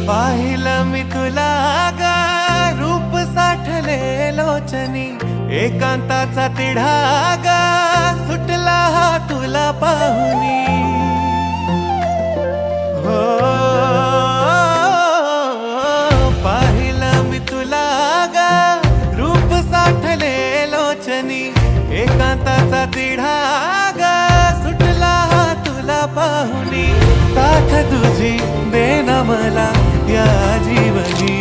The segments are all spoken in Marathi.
पाहिलं मी तुला गा रूप साठले लोचनी, एकांताचा तिढागा सुटला हा तुला पाहुनी. हो पाहिलं मी तुला गा रूप साठले लोचनी, एकांताचा तिढागा सुटला हा तुला पाहुनी. साथ तुझी देना मला या जीवनी,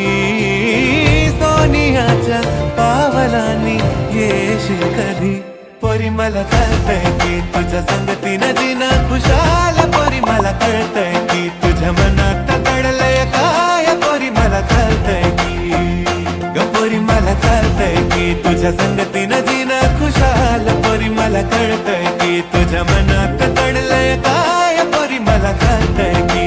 सोनियाच्या पावलांनी येशील कधी. पोरी मला कळतंय की तुझ्या संगतीनं जीणं खुशाल, पोरी मला कळतंय की तुझ्या मनात दडलंय काय. पोरी मला कळतंय की ग, पोरी मला कळतंय की तुझ्या संगतीनं जीणं खुशाल, पोरी मला कळतंय की तुझ्या मनात दडलंय काय. पोरी मला कळतंय की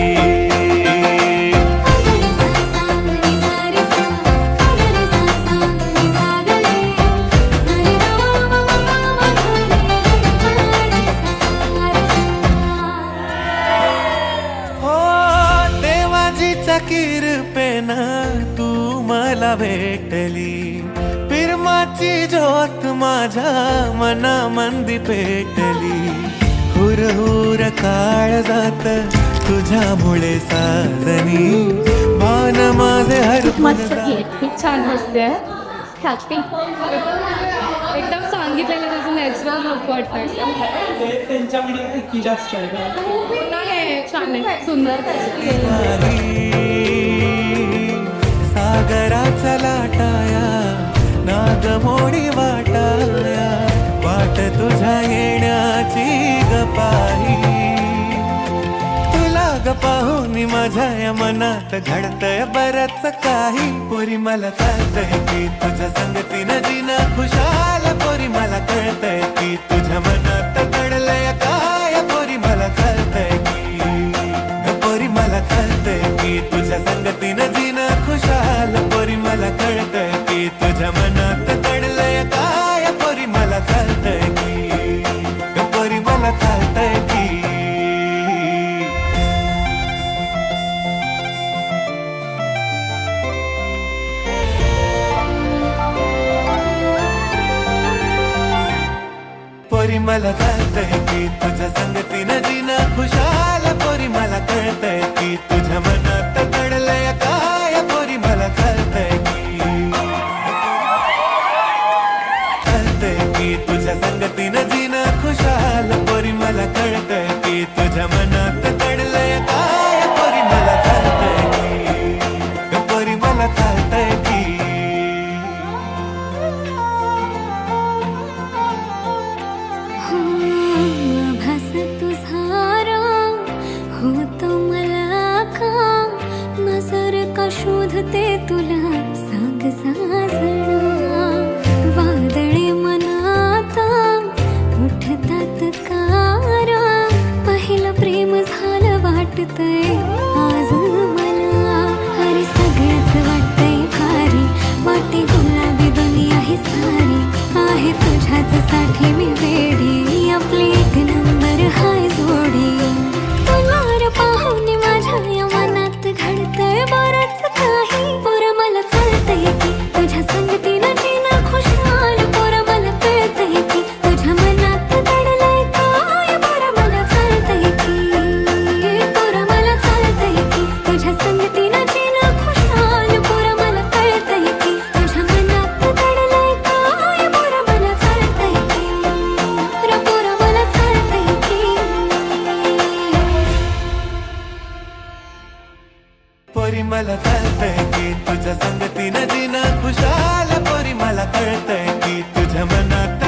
किरपेनं तू मला भेटली, पिरमाची ज्योत माझ्या मनामंदी पेटली. हुर हुर काळ जात तुझ्यामुळे साजनी, मान माझे मस्त खूप छान मस्त आहे. हॅपी एकदम सांगितलेलं त्याचं नॅचरल लुक वाटतं. त्यांच्यामध्ये जास्त छान आहे, सुंदर. सागराचा लाटाया नागमोडी वाटाया, वाट तुझ्या येण्याची गपाही. तुला ग पाहून माझ्या या मनात घडतंय बरंच काही. पोरी मला कळतंय की तुझ्या संगतीनं जीणं खुशाल, पोरी मला कळतंय की तुझ्या मनात दडलंय काय. पोरी मला कळतंय की पोरी मला कळतंय की तुझ्या संगतीनं जीणं खुशाल, पोरी मला कळतंय की तुझ्या मनात दडलंय काय. पोरी मला कळतंय की पोरी मला कळतंय की पोरी मला कळतंय की तुझ्या संगतीनं जीणं खुशाल, पोरी मला कळतंय की तुझ्या मनात दडलंय काय. पोरी मला कळतंय की कळतंय की तुझ्या संगतीनं जीणं खुशाल, पोरी मला कळतंय की तुझ्या मनात दडलंय काय. पोरी मला कळतंय की पोरी मला कळतंय की शोधते तुला सांग साजणा. वादळे मनात उठतात कारा, पहिलं प्रेम झालं वाटतंय आज मला. अरे सगळ्याच वाटतंय भारी, वाटे गुलाबी दुनिया ही सारी. आहे तुझ्याच साठी मी वेडी, आपली एक नंबर हाय जोडी. तुला रे पाहुणे माझ्या या मनात घडतंय बरंच काही. पोरं मला कळतंय की तुझ्या संगतीनं जीणं खुशाल, पोरं मला कळतंय की तुझ्या मनात दडलंय काय. पोरं मला कळतंय की पोरं मला कळतंय की तुझ्या संगतीनं जीणं खुशाल, पोरं मला कळतंय की तुझ्या मनात दडलंय काय. पोरं मला कळतंय की पोरं मला कळतंय की पोरी मला कळतंय की तुझ्या संगतीनं जीणं खुशाल, पोरी मला कळतंय की तुझ्या मनात